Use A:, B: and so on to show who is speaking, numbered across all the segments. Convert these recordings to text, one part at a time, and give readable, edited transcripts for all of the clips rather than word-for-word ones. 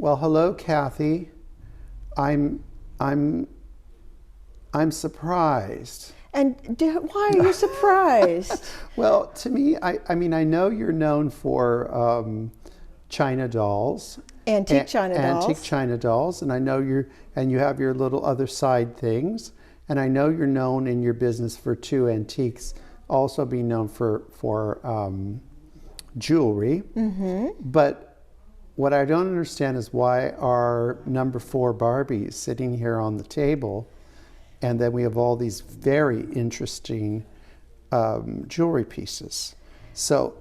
A: Well, hello, Kathy. I'm I'm I'm surprised.
B: And why are you surprised?
A: Well, to me, I mean, I know you're known for China dolls,
B: Antique China
A: antique
B: dolls.
A: China dolls, and I know you have your little other side things, and I know you're known in your business for two antiques, also being known for jewelry.
B: Mm-hmm.
A: But what I don't understand is why are number 4 Barbies sitting here on the table, and then we have all these very interesting jewelry pieces. So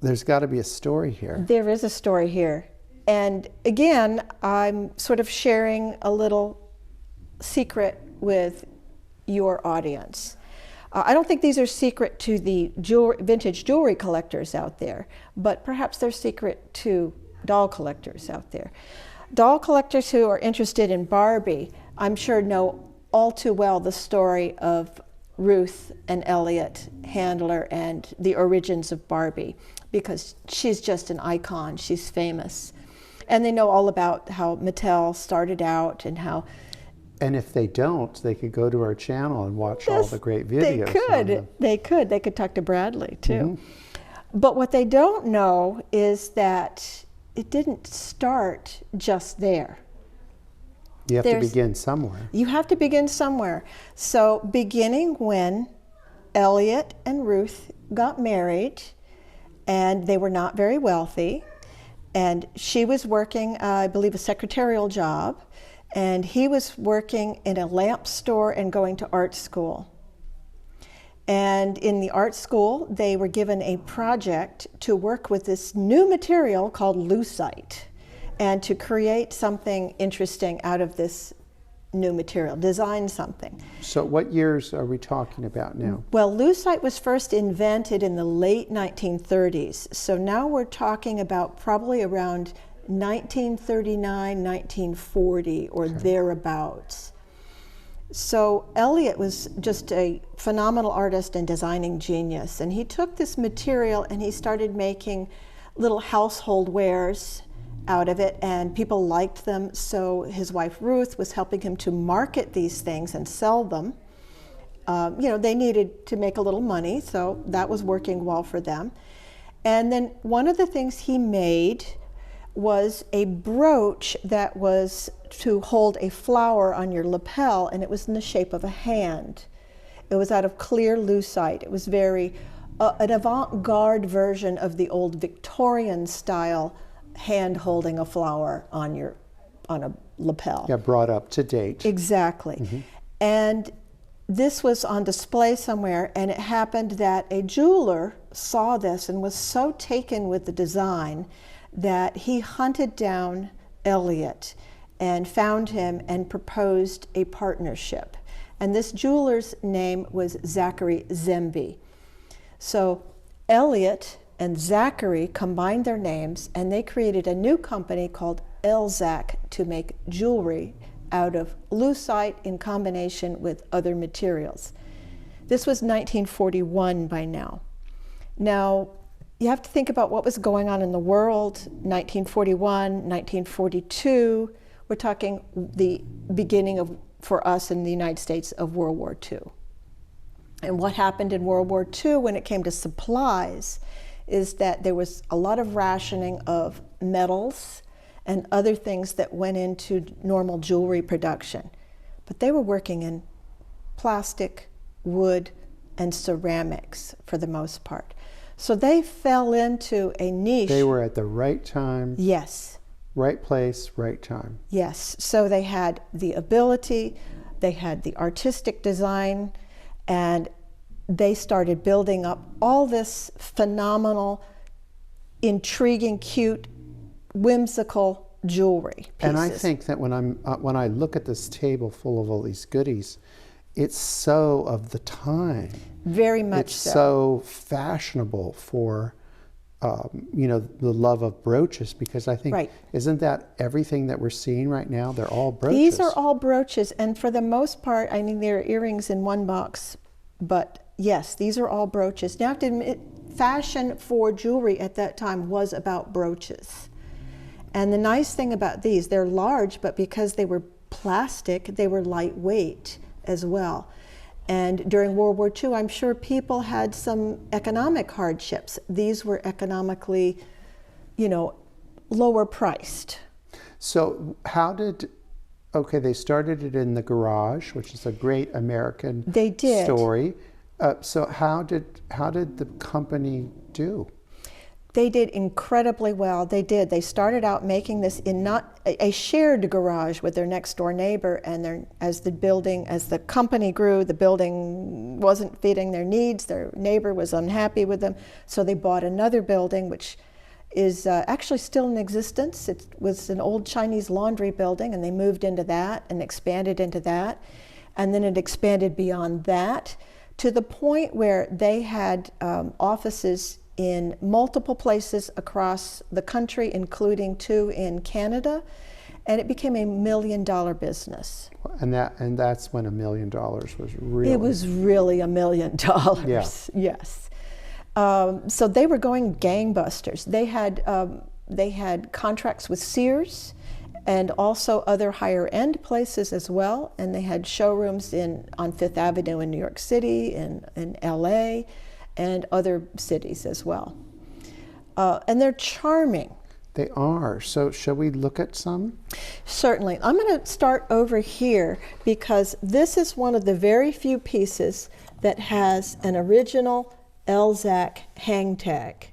A: there's got to be a story here.
B: There is a story here. And again, I'm sort of sharing a little secret with your audience. I don't think these are secret to the vintage jewelry collectors out there, but perhaps they're secret to doll collectors out there. Doll collectors who are interested in Barbie, I'm sure know all too well the story of Ruth and Elliot Handler and the origins of Barbie, because she's just an icon, she's famous. And they know all about how Mattel started out and how...
A: And if they don't, they could go to our channel and watch all the great videos.
B: They could talk to Bradley too. Mm-hmm. But what they don't know is that it didn't start just there.
A: You have to begin somewhere.
B: You have to begin somewhere. So beginning when Elliot and Ruth got married, and they were not very wealthy, and she was working, I believe, a secretarial job, and he was working in a lamp store and going to art school. And in the art school, they were given a project to work with this new material called lucite and to create something interesting out of this new material, design something.
A: So what years are we talking about now?
B: Well, lucite was first invented in the late 1930s. So now we're talking about probably around 1939, 1940 or thereabouts. So Elliot was just a phenomenal artist and designing genius, and he took this material and he started making little household wares out of it, and people liked them, so his wife Ruth was helping him to market these things and sell them. You know, they needed to make a little money, so that was working well for them. And then one of the things he made was a brooch that was to hold a flower on your lapel, and it was in the shape of a hand. It was out of clear lucite. It was very an avant-garde version of the old Victorian style hand holding a flower on a lapel.
A: Yeah, brought up to date.
B: Exactly. Mm-hmm. And this was on display somewhere, and it happened that a jeweler saw this and was so taken with the design that he hunted down Elliot and found him and proposed a partnership. And this jeweler's name was Zachary Zemby. So Elliot and Zachary combined their names, and they created a new company called Elzak to make jewelry out of lucite in combination with other materials. This was 1941 by now. Now, you have to think about what was going on in the world. 1941, 1942, we're talking the beginning of, for us in the United States, of World War II. And what happened in World War II when it came to supplies is that there was a lot of rationing of metals and other things that went into normal jewelry production. But they were working in plastic, wood, and ceramics for the most part. So they fell into a niche.
A: They were at the right time.
B: Yes.
A: Right place, right time.
B: Yes. So they had the ability, they had the artistic design, and they started building up all this phenomenal, intriguing, cute, whimsical jewelry pieces.
A: And I think that when I look at this table full of all these goodies, it's so of the time.
B: Very much
A: it's
B: so.
A: It's so fashionable for, you know, the love of brooches, because I think, isn't that everything that we're seeing right now? They're all brooches.
B: These are all brooches, and for the most part, I mean, there are earrings in one box, but yes, these are all brooches. Now, I have to admit, fashion for jewelry at that time was about brooches. And the nice thing about these, they're large, but because they were plastic, they were lightweight as well. And during World War II, I'm sure people had some economic hardships. These were economically, lower priced.
A: So how did, okay, they started it in the garage, which is a great American
B: They did.
A: story. So how did the company do?
B: They did incredibly well. They did. They started out making this in not a shared garage with their next door neighbor, and as the company grew, the building wasn't fitting their needs. Their neighbor was unhappy with them, so they bought another building, which is actually still in existence. It was an old Chinese laundry building, and they moved into that and expanded into that, and then it expanded beyond that to the point where they had offices in multiple places across the country, including 2 in Canada, and it became a $1 million business.
A: And that's when $1 million was really.
B: It was really $1 million.
A: Yeah.
B: Yes. So they were going gangbusters. They had contracts with Sears and also other higher end places as well, and they had showrooms on Fifth Avenue in New York City, in LA, and other cities as well. And they're charming.
A: They are. So shall we look at some?
B: Certainly. I'm going to start over here because this is one of the very few pieces that has an original Elzak hang tag.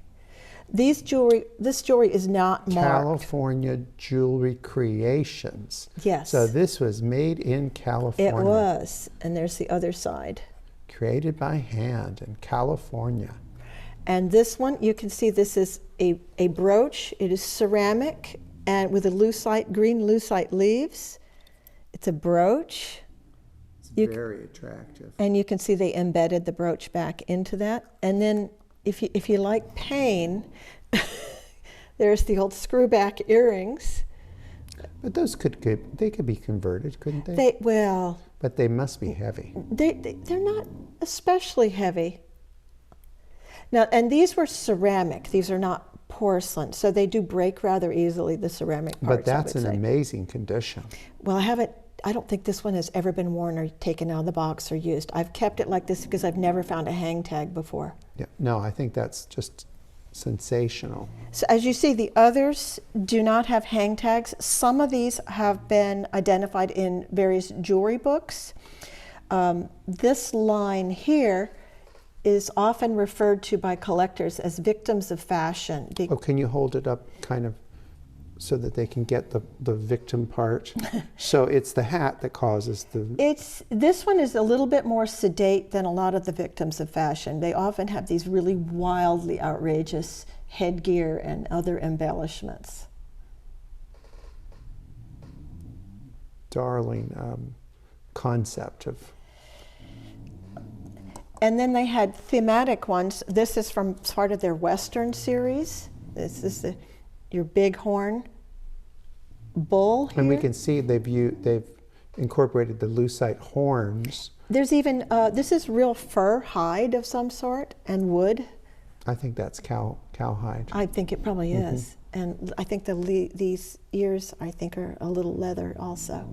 B: This jewelry is not marked.
A: California Jewelry Creations.
B: Yes.
A: So this was made in California.
B: It was. And there's the other side.
A: Created by hand in California.
B: And this one, you can see this is a brooch. It is ceramic and with green lucite leaves. It's a brooch.
A: It's very attractive.
B: And you can see they embedded the brooch back into that. And then if you like pain, there's the old screwback earrings.
A: But those could be converted, couldn't they?
B: But
A: they must be heavy.
B: They're not especially heavy. Now, and these were ceramic. These are not porcelain, so they do break rather easily, the ceramic parts.
A: But that's an amazing condition.
B: Well, I don't think this one has ever been worn or taken out of the box or used. I've kept it like this because I've never found a hang tag before.
A: Yeah. No, I think that's just sensational.
B: So as you see, the others do not have hang tags. Some of these have been identified in various jewelry books. This line here is often referred to by collectors as victims of fashion.
A: Oh, can you hold it up kind of so that they can get the victim part? So it's the hat that causes the...
B: This one is a little bit more sedate than a lot of the victims of fashion. They often have these really wildly outrageous headgear and other embellishments.
A: Darling concept of...
B: And then they had thematic ones. This is from part of their Western series. This is your bighorn bull here.
A: And we can see they've incorporated the lucite horns.
B: There's even, this is real fur hide of some sort and wood.
A: I think that's cowhide.
B: I think it probably is. And I think these ears, I think, are a little leather also.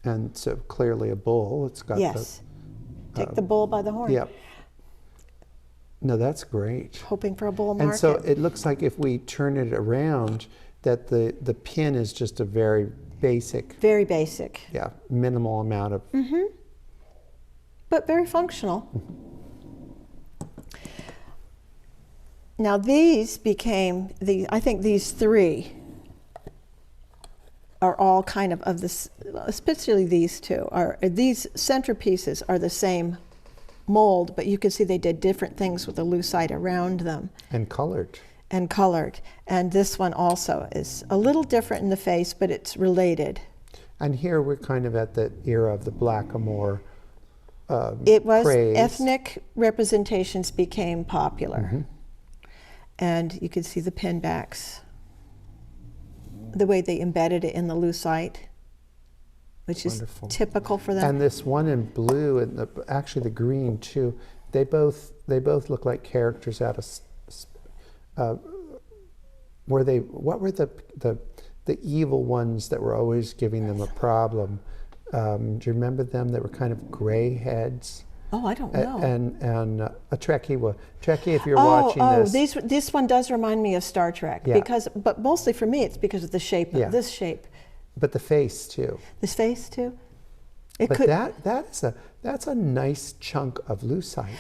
A: And so clearly a bull. It's got
B: yes. Take the bull by the horn.
A: Yep. No, that's great.
B: Hoping for a bull market.
A: And so it looks like if we turn it around, that the pin is just a very basic.
B: Very basic.
A: Yeah, minimal amount of.
B: But very functional. Now these became I think these three are all kind of this, especially these two, these centerpieces are the same mold, but you can see they did different things with the lucite around them.
A: And colored.
B: And colored. And this one also is a little different in the face, but it's related.
A: And here we're kind of at the era of the blackamoor
B: it was
A: craze.
B: Ethnic representations became popular. And you can see the pin backs. The way they embedded it in the lucite, which
A: Wonderful.
B: Is typical for them.
A: And this one in blue and actually the green too, they both look like characters out of were they? What were the evil ones that were always giving them a problem? Do you remember them? They were kind of gray heads.
B: Oh, I don't know.
A: And a Trekkie. Well, Trekkie, if you're watching this.
B: This one does remind me of Star Trek.
A: Yeah.
B: But mostly for me, it's because of the shape
A: Yeah.
B: of this shape.
A: But the face too.
B: This face too.
A: That's a nice chunk of lucite.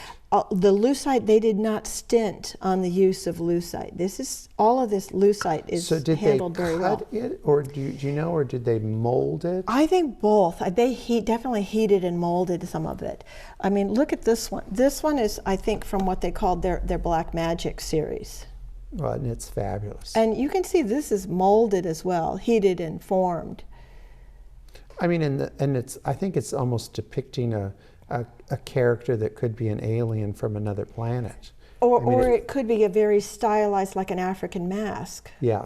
B: The lucite, they did not stint on the use of lucite. All of this lucite is handled very well.
A: So did they cut it, or do you know, or did they mold it?
B: I think both. They definitely heated and molded some of it. I mean, look at this one. This one is, I think, from what they called their Black Magic series.
A: Well, and it's fabulous.
B: And you can see this is molded as well, heated and formed.
A: I mean, I think it's almost depicting a character that could be an alien from another planet.
B: Or it could be a very stylized, like an African mask.
A: Yeah,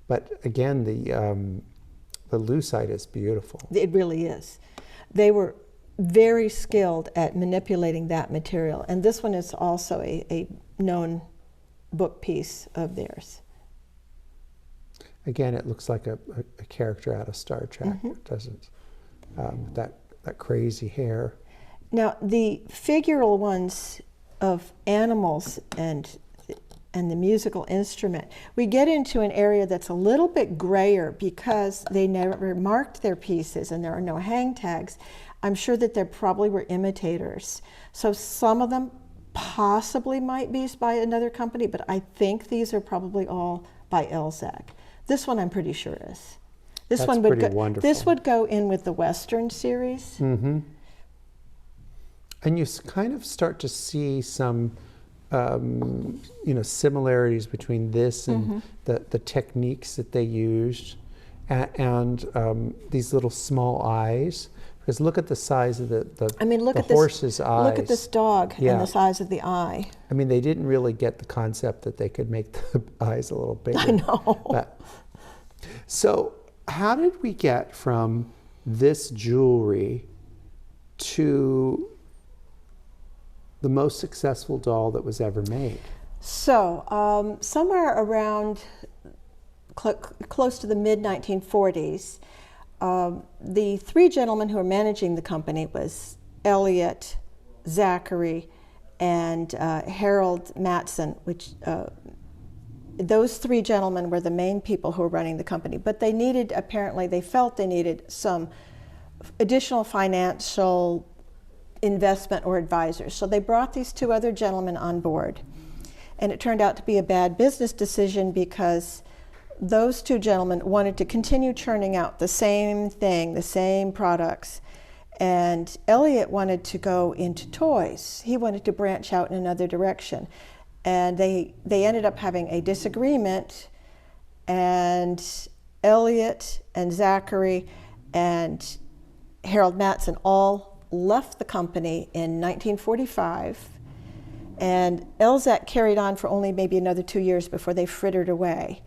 A: but again, the lucite is beautiful.
B: It really is. They were very skilled at manipulating that material. And this one is also a known book piece of theirs.
A: Again, it looks like a character out of Star Trek. It doesn't. That crazy hair.
B: Now, the figural ones of animals and the musical instrument, we get into an area that's a little bit grayer because they never marked their pieces and there are no hang tags. I'm sure that there probably were imitators. So some of them possibly might be by another company, but I think these are probably all by Elzak. This one I'm pretty sure is. This one would
A: wonderful.
B: This would go in with the Western series.
A: Mm-hmm. And you kind of start to see some, similarities between this and the techniques that they used, and these little small eyes. Because look at the size of the horse's eyes.
B: Look at this dog and the size of the eye.
A: I mean, they didn't really get the concept that they could make the eyes a little bigger.
B: I know.
A: So how did we get from this jewelry to the most successful doll that was ever made?
B: So somewhere around close to the mid-1940s, the three gentlemen who were managing the company was Elliot, Zachary, and Harold Matson, which those three gentlemen were the main people who were running the company. But they felt they needed some additional financial investment or advisors. So they brought these two other gentlemen on board. And it turned out to be a bad business decision because those two gentlemen wanted to continue churning out the same thing, the same products. And Elliot wanted to go into toys. He wanted to branch out in another direction. And they ended up having a disagreement, and Elliot and Zachary and Harold Matson all left the company in 1945, and Elzak carried on for only maybe another 2 years before they frittered away.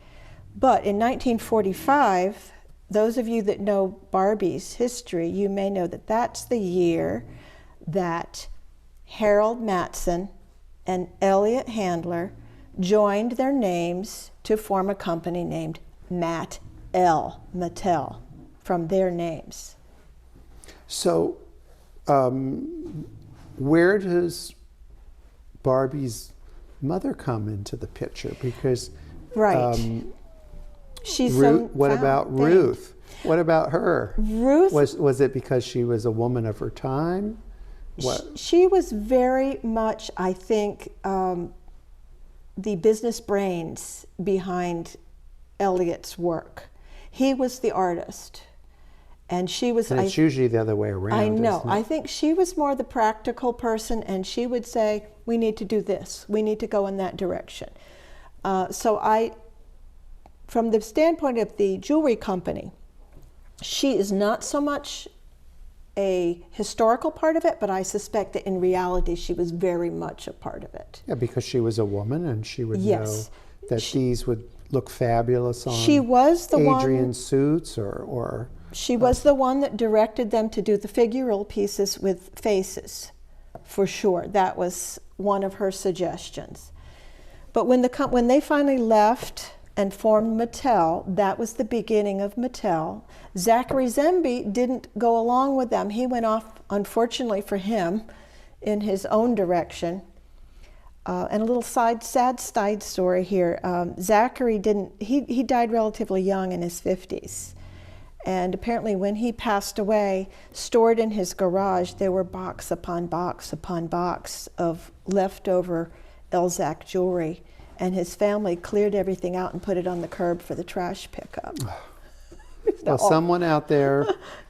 B: But in 1945, those of you that know Barbie's history, you may know that that's the year that Harold Matson and Elliot Handler joined their names to form a company named Mattel, from their names.
A: So where does Barbie's mother come into the picture? Because
B: she's
A: Ruth, what about Ruth? What about her?
B: Ruth
A: was it because she was a woman of her time? What?
B: She was very much, I think, the business brains behind Elliot's work. He was the artist, and she was.
A: And it's usually the other way around.
B: I know.
A: Isn't it?
B: I think she was more the practical person, and she would say, "We need to do this. We need to go in that direction." From the standpoint of the jewelry company, she is not so much a historical part of it, but I suspect that in reality she was very much a part of it.
A: Yeah, because she was a woman and she would know that these would look fabulous on
B: she was the
A: Adrian suits or
B: she was the one that directed them to do the figural pieces with faces, for sure. That was one of her suggestions. But when they finally left and formed Mattel. That was the beginning of Mattel. Zachary Zemby didn't go along with them. He went off, unfortunately for him, in his own direction. And a little sad side story here. Zachary he died relatively young, in his 50s. And apparently when he passed away, stored in his garage, there were box upon box upon box of leftover Elzak jewelry. And his family cleared everything out and put it on the curb for the trash pickup.
A: Well, someone out there,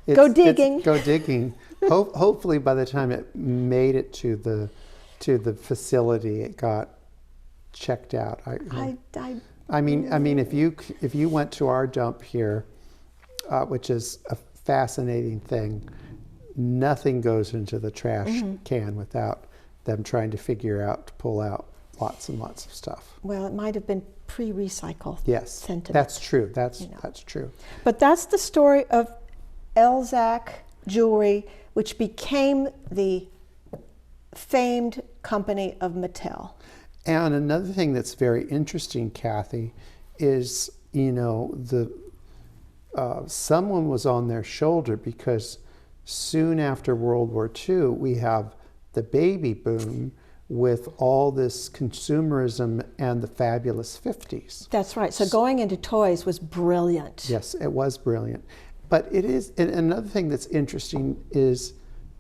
B: go digging.
A: Go digging. Hopefully, by the time it made it to the facility, it got checked out. I mean, if you went to our dump here, which is a fascinating thing, nothing goes into the trash can without them trying to figure out to pull out lots and lots of stuff.
B: Well, it might have been pre-recycled.
A: Yes,
B: sentiment.
A: That's true. That's true.
B: But that's the story of Elzak jewelry, which became the famed company of Mattel.
A: And another thing that's very interesting, Kathy, is someone was on their shoulder, because soon after World War II, we have the baby boom with all this consumerism and the fabulous 50s.
B: That's right. So going into toys was brilliant.
A: Yes, it was brilliant. But it is, and another thing that's interesting is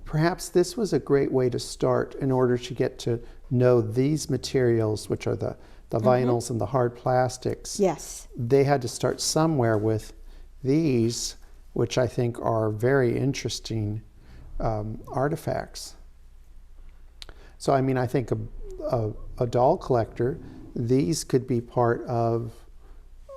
A: perhaps this was a great way to start in order to get to know these materials, which are the vinyls and the hard plastics.
B: Yes.
A: They had to start somewhere with these, which I think are very interesting artifacts. So, I mean, I think a doll collector, these could be part of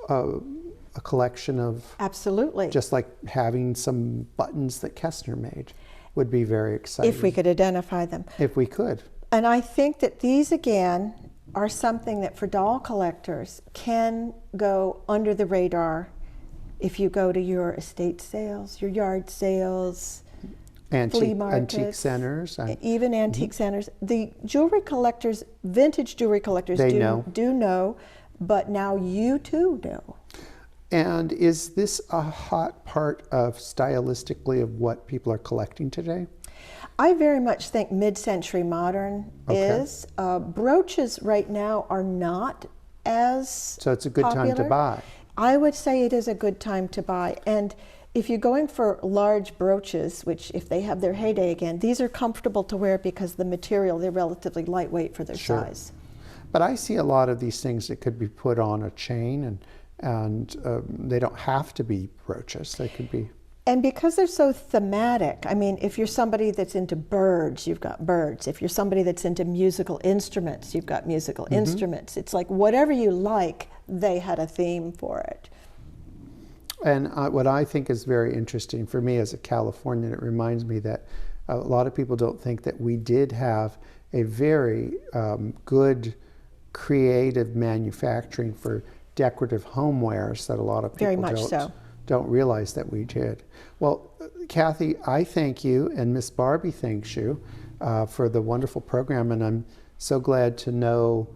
A: a collection of...
B: Absolutely.
A: Just like having some buttons that Kestner made would be very exciting.
B: If we could identify them.
A: If we could.
B: And I think that these, again, are something that for doll collectors can go under the radar if you go to your estate sales, your yard sales, flea markets,
A: antique centers.
B: Even antique centers. The jewelry collectors, vintage jewelry collectors do know, but now you too know.
A: And is this a hot part of stylistically of what people are collecting today?
B: I very much think mid-century modern is. Brooches right now are not as
A: So it's a good
B: popular.
A: time to buy.
B: I would say it is a good time to buy. And if you're going for large brooches, which if they have their heyday again, these are comfortable to wear because the material, they're relatively lightweight for their size.
A: But I see a lot of these things that could be put on a chain, and they don't have to be brooches. They could be...
B: And because they're so thematic, I mean, if you're somebody that's into birds, you've got birds. If you're somebody that's into musical instruments, you've got musical instruments. It's like whatever you like, they had a theme for it.
A: And what I think is very interesting for me as a Californian, it reminds me that a lot of people don't think that we did have a very good creative manufacturing for decorative homewares that a lot of people don't realize that we did. Well, Kathy, I thank you, and Miss Barbie thanks you for the wonderful program, and I'm so glad to know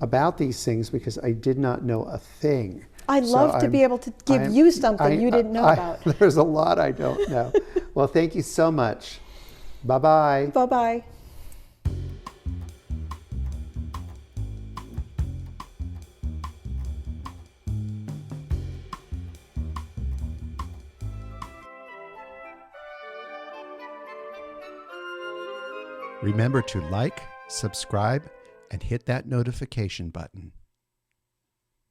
A: about these things because I did not know a thing.
B: I'd love to be able to give you something you didn't know about.
A: There's a lot I don't know. Well, thank you so much. Bye-bye.
B: Bye-bye.
A: Remember to like, subscribe, and hit that notification button.